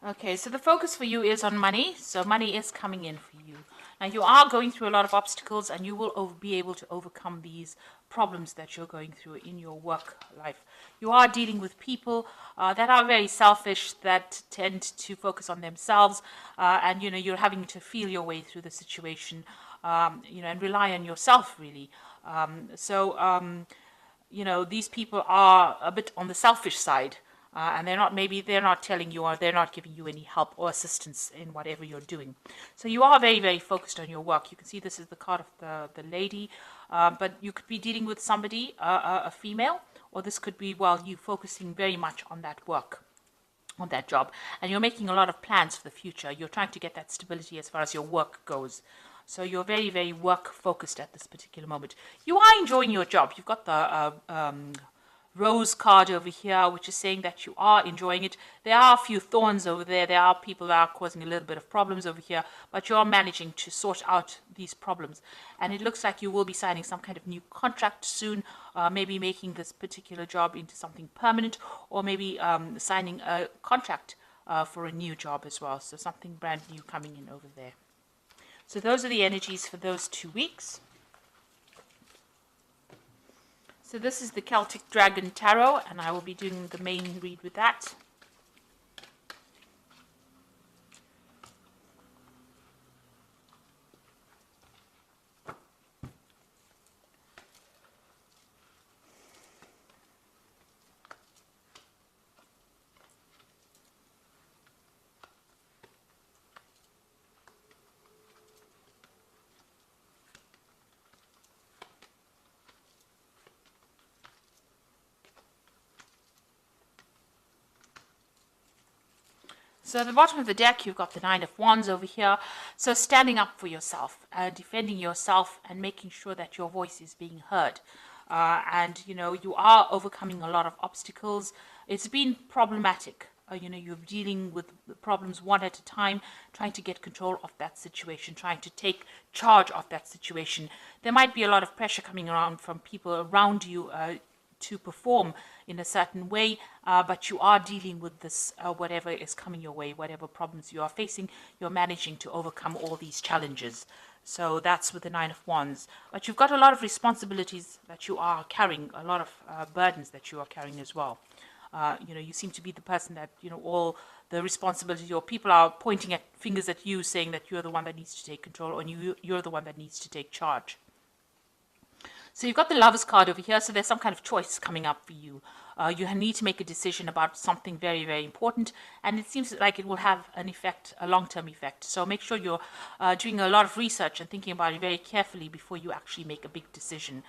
Okay, so the focus for you is on money. So money is coming in for you. Now you are going through a lot of obstacles, and you will be able to overcome these problems that you're going through in your work life. You are dealing with people that are very selfish, that tend to focus on themselves, and you're having to feel your way through the situation, and rely on yourself really. These people are a bit on the selfish side, and they're not telling you, or they're not giving you any help or assistance in whatever you're doing. So you are very, very focused on your work. You can see this is the card of the lady, but you could be dealing with somebody, a female, or this could be, well, you focusing very much on that work, on that job, and you're making a lot of plans for the future. You're trying to get that stability as far as your work goes. So you're very, very work focused at this particular moment. You are enjoying your job. You've got the rose card over here, which is saying that you are enjoying it. There are a few thorns over there. There are people that are causing a little bit of problems over here, but you're managing to sort out these problems. And it looks like you will be signing some kind of new contract soon, maybe making this particular job into something permanent, or maybe signing a contract for a new job as well. So something brand new coming in over there. So those are the energies for those 2 weeks. So this is the Celtic Dragon Tarot, and I will be doing the main read with that. So at the bottom of the deck, you've got the Nine of Wands over here. So standing up for yourself, defending yourself, and making sure that your voice is being heard. You are overcoming a lot of obstacles. It's been problematic. You're dealing with the problems one at a time, trying to get control of that situation, trying to take charge of that situation. There might be a lot of pressure coming around from people around you to perform in a certain way, but you are dealing with this, whatever is coming your way, whatever problems you are facing, you're managing to overcome all these challenges. So that's with the Nine of Wands. But you've got a lot of responsibilities that you are carrying, a lot of burdens that you are carrying as well. You seem to be the person that, all the responsibility, or people are pointing at fingers at you, saying that you're the one that needs to take control, or you're the one that needs to take charge. So you've got the Lovers card over here, so there's some kind of choice coming up for you. You need to make a decision about something very, very important, and it seems like it will have an effect, a long-term effect. So make sure you're doing a lot of research and thinking about it very carefully before you actually make a big decision.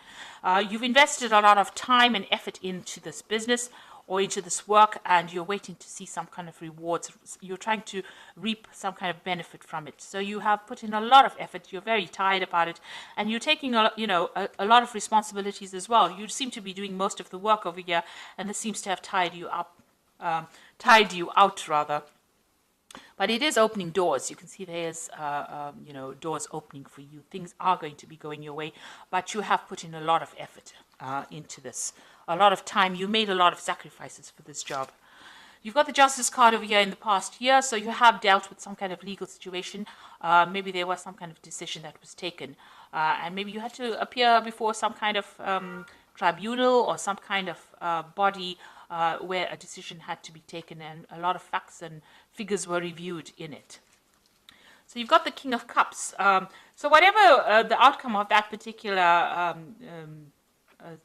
You've invested a lot of time and effort into this business or into this work, and you're waiting to see some kind of rewards. You're trying to reap some kind of benefit from it. So you have put in a lot of effort. You're very tired about it, and you're taking a lot of responsibilities as well. You seem to be doing most of the work over here, and this seems to have tired you out rather. But it is opening doors. You can see there's, doors opening for you. Things are going to be going your way, but you have put in a lot of effort into this. A lot of time. You made a lot of sacrifices for this job. You've got the Justice card over here in the past year, so you have dealt with some kind of legal situation. Maybe there was some kind of decision that was taken, and maybe you had to appear before some kind of tribunal or some kind of body where a decision had to be taken, and a lot of facts and figures were reviewed in it. So you've got the King of Cups. So whatever the outcome of that particular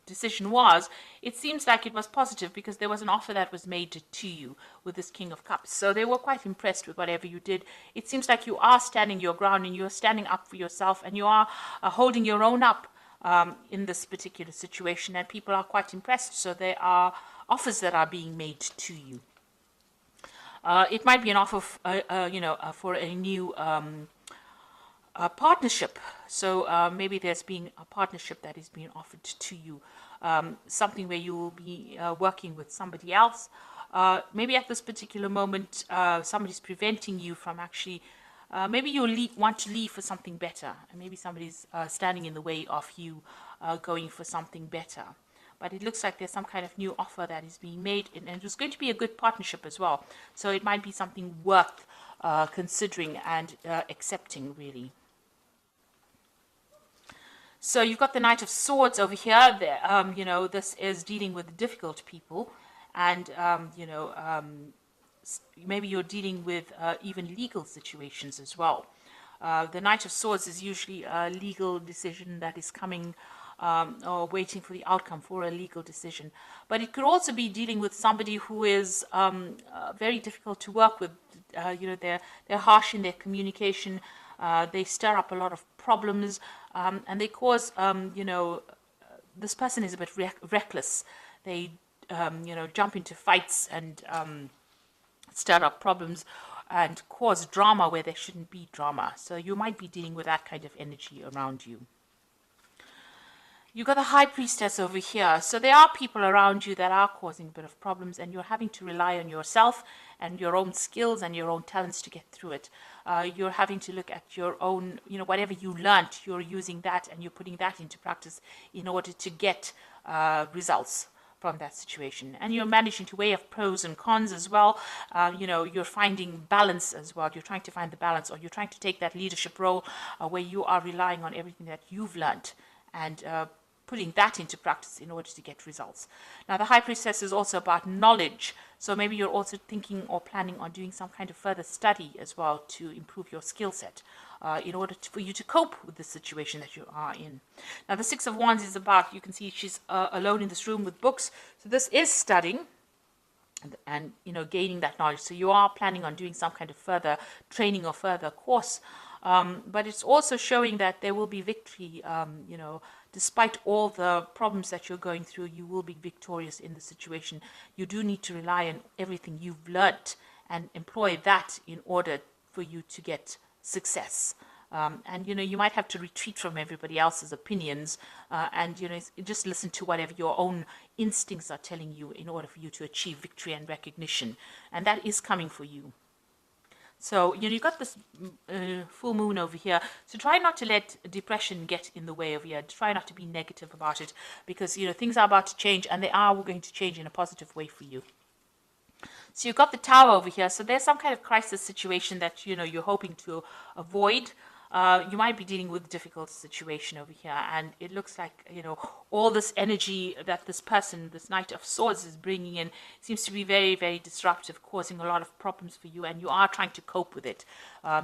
decision was, it seems like it was positive because there was an offer that was made to you with this King of Cups. So they were quite impressed with whatever you did. It seems like you are standing your ground and you're standing up for yourself, and you are holding your own up in this particular situation, and people are quite impressed. So there are offers that are being made to you. It might be an offer, for a new partnership. So maybe there's been a partnership that is being offered to you, something where you will be working with somebody else. Maybe at this particular moment, somebody's preventing you from actually, maybe you want to leave for something better, and maybe somebody's standing in the way of you going for something better. but it looks like there's some kind of new offer that is being made, and it's going to be a good partnership as well. So it might be something worth considering and accepting, really. So you've got the Knight of Swords over here. This is dealing with difficult people, and maybe you're dealing with even legal situations as well. The Knight of Swords is usually a legal decision that is coming or waiting for the outcome for a legal decision. But it could also be dealing with somebody who is very difficult to work with. They're harsh in their communication. They stir up a lot of problems, and they cause, this person is a bit reckless. They, jump into fights and stir up problems and cause drama where there shouldn't be drama. So you might be dealing with that kind of energy around you. You've got the High Priestess over here. So there are people around you that are causing a bit of problems, and you're having to rely on yourself and your own skills and your own talents to get through it. You're having to look at your own, whatever you learned, you're using that and you're putting that into practice in order to get results from that situation. And you're managing to weigh up pros and cons as well. You're finding balance as well. You're trying to find the balance, or you're trying to take that leadership role where you are relying on everything that you've learned and putting that into practice in order to get results. Now, the High Priestess is also about knowledge. So maybe you're also thinking or planning on doing some kind of further study as well to improve your skill set in order for you to cope with the situation that you are in. Now, the Six of Wands is about, you can see she's alone in this room with books. So this is studying and gaining that knowledge. So you are planning on doing some kind of further training or further course. But it's also showing that there will be victory, despite all the problems that you're going through, you will be victorious in the situation. You do need to rely on everything you've learnt and employ that in order for you to get success. And you might have to retreat from everybody else's opinions and just listen to whatever your own instincts are telling you in order for you to achieve victory and recognition. And that is coming for you. So, you've got this full moon over here. So try not to let depression get in the way over here. Try not to be negative about it, because, things are about to change, and they are going to change in a positive way for you. So you've got the Tower over here. So there's some kind of crisis situation that, you're hoping to avoid. You might be dealing with a difficult situation over here, and it looks like, all this energy that this person, this Knight of Swords, is bringing in seems to be very, very disruptive, causing a lot of problems for you, and you are trying to cope with it.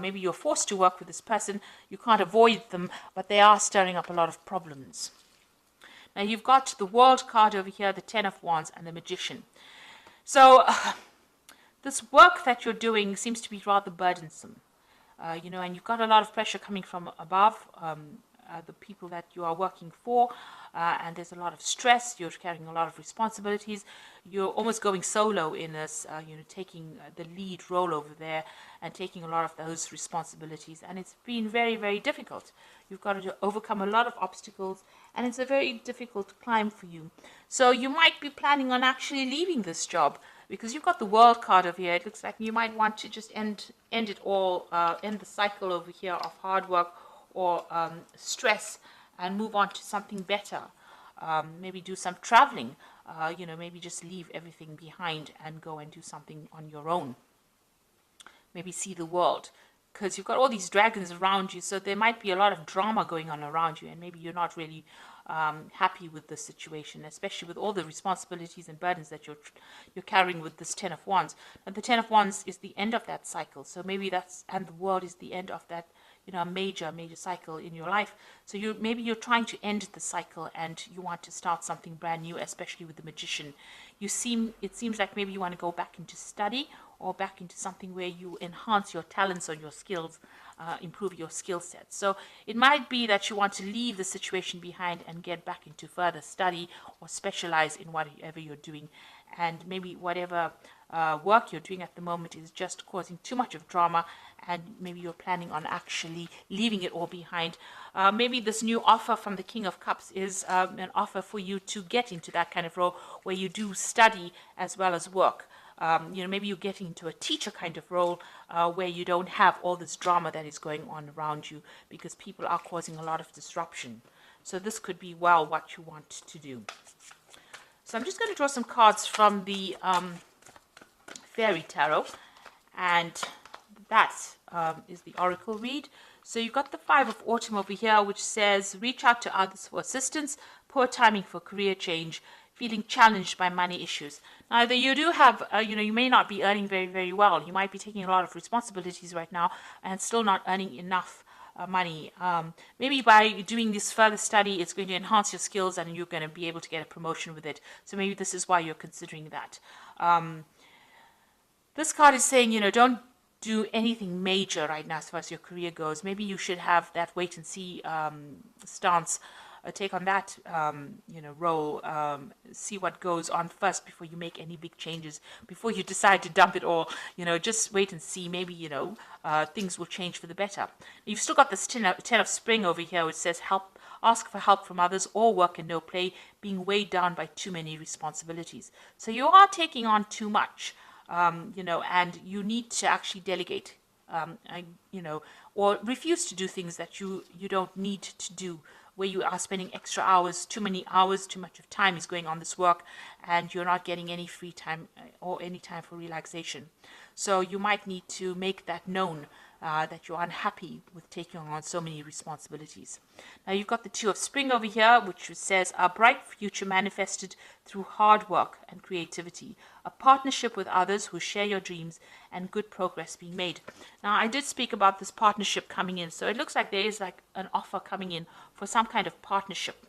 Maybe you're forced to work with this person. You can't avoid them, but they are stirring up a lot of problems. Now, you've got the World card over here, the Ten of Wands, and the Magician. So this work that you're doing seems to be rather burdensome. And you've got a lot of pressure coming from above, the people that you are working for, and there's a lot of stress. You're carrying a lot of responsibilities. You're almost going solo in this, taking the lead role over there and taking a lot of those responsibilities. And it's been very, very difficult. You've got to overcome a lot of obstacles, and it's a very difficult climb for you. So you might be planning on actually leaving this job, because you've got the World card over here. It looks like you might want to just end it all, end the cycle over here of hard work or stress, and move on to something better. Maybe do some traveling, maybe just leave everything behind and go and do something on your own. Maybe see the world, because you've got all these dragons around you, so there might be a lot of drama going on around you, and maybe you're not really happy with the situation, especially with all the responsibilities and burdens that you're carrying with this Ten of Wands. And the Ten of Wands is the end of that cycle, so maybe and the world is the end of that, major cycle in your life. So maybe you're trying to end the cycle and you want to start something brand new, especially with the Magician. It seems like maybe you want to go back into study or back into something where you enhance your talents or your skills, improve your skill set. So it might be that you want to leave the situation behind and get back into further study or specialize in whatever you're doing. And maybe whatever work you're doing at the moment is just causing too much of drama, and maybe you're planning on actually leaving it all behind. Maybe this new offer from the King of Cups is an offer for you to get into that kind of role where you do study as well as work. Maybe you're getting into a teacher kind of role where you don't have all this drama that is going on around you, because people are causing a lot of disruption. So this could be what you want to do. So I'm just going to draw some cards from the Fairy Tarot, and that is the Oracle read. So you've got the Five of Autumn over here, which says, reach out to others for assistance, poor timing for career change, feeling challenged by money issues. Now, you do have, you may not be earning very, very well. You might be taking a lot of responsibilities right now and still not earning enough money. Maybe by doing this further study, it's going to enhance your skills and you're going to be able to get a promotion with it. So maybe this is why you're considering that. This card is saying, don't do anything major right now as far as your career goes. Maybe you should have that wait and see stance, take on that, role, see what goes on first before you make any big changes, before you decide to dump it all. Just wait and see. Maybe, things will change for the better. You've still got this ten of Spring over here, which says help. Ask for help from others, or work and no play, being weighed down by too many responsibilities. So you are taking on too much. And you need to actually delegate, or refuse to do things that you don't need to do, where you are spending extra hours, too many hours, too much of time is going on this work, and you're not getting any free time or any time for relaxation. So you might need to make that known, that you're unhappy with taking on so many responsibilities. Now you've got the Two of Spring over here, which says a bright future manifested through hard work and creativity, a partnership with others who share your dreams, and good progress being made. Now I did speak about this partnership coming in, so it looks like there is like an offer coming in for some kind of partnership.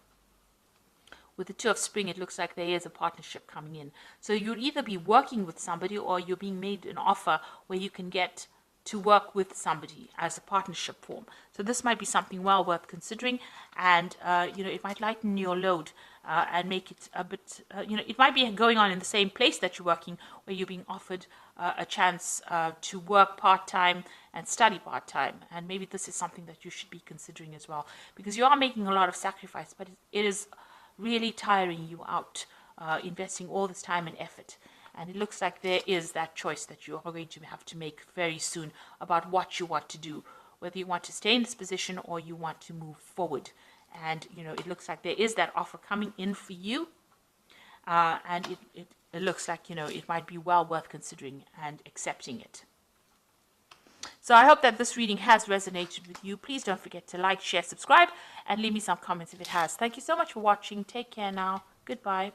With the Two of Spring, it looks like there is a partnership coming in. So you'll either be working with somebody, or you're being made an offer where you can get to work with somebody as a partnership form. So this might be something well worth considering, and it might lighten your load and make it a bit, it might be going on in the same place that you're working, where you're being offered a chance to work part-time and study part-time. And maybe this is something that you should be considering as well, because you are making a lot of sacrifice, but it is really tiring you out, investing all this time and effort. And it looks like there is that choice that you are going to have to make very soon about what you want to do, whether you want to stay in this position or you want to move forward. And, it looks like there is that offer coming in for you. And it looks like, it might be well worth considering and accepting it. So I hope that this reading has resonated with you. Please don't forget to like, share, subscribe, and leave me some comments if it has. Thank you so much for watching. Take care now. Goodbye.